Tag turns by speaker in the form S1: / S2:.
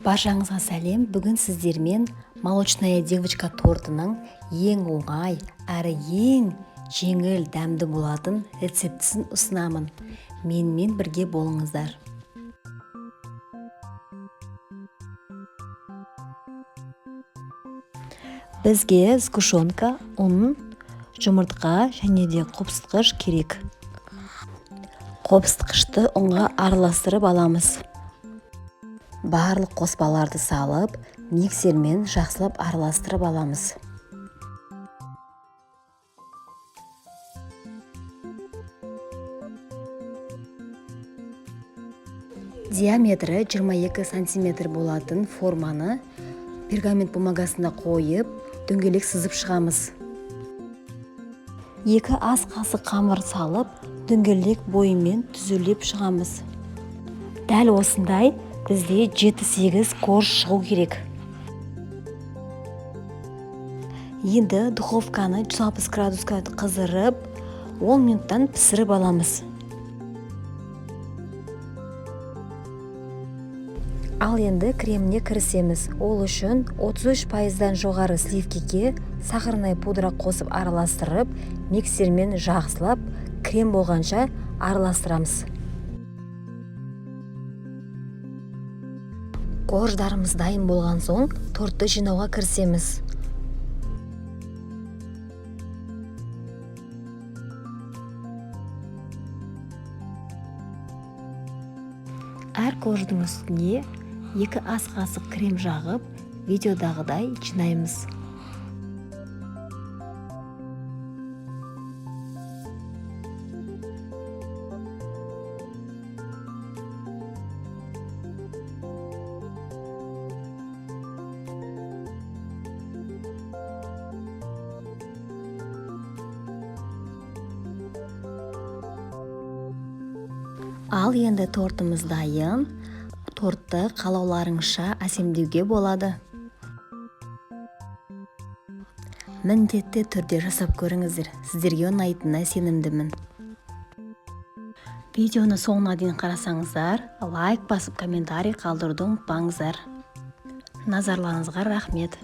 S1: Баршаңызға сәлем. Бүгін сіздермен молочная девочка тортының ең оңай әрі ең жеңіл дәмді болатын рецептісін ұсынамын. Менімен бірге болыңыздар. Бізге сгущенка, ұн, жұмыртқа және де қопсытқыш керек. Қопсытқышты ұнға араластырып аламыз. Барлық қоспаларды салып, миксермен жақсылап араластырып аламыз. Диаметрі 22 см болатын форманы пергамент бумагасына қойып, дөңгелек сызып шығамыз. 2 ас қасық қамыр салып, дөңгелек бойымен түзулеп шығамыз. Дәл осындай бізде 7-8 корж шығу керек. Енді духовканы 160 градусқа қыздырып, 10 минуттан пісіріп аламыз. Ал енді креміне кірісеміз. Ол үшін 33%-дан жоғары сливкеге сахарный пудра қосып араластырып, миксермен жақсылап, крем болғанша араластырамыз. Корждарымыз дайын болған соң, тортты жинауға кірісеміз. Әр корждың үстіне 2 ас қасық крем жағып, видеодағыдай жинаймыз. Ал енді тортымыз дайын. Тортты қалауларыңызша әсемдеуге болады. Міндетті түрде жасап көріңіздер. Сіздерге ұнайтынына сенімдімін. Видеоны соңына дейін қарасаңыздар, лайк басып комментарий қалдыруды ұмытпаңыздар. Назарларыңызға рахмет.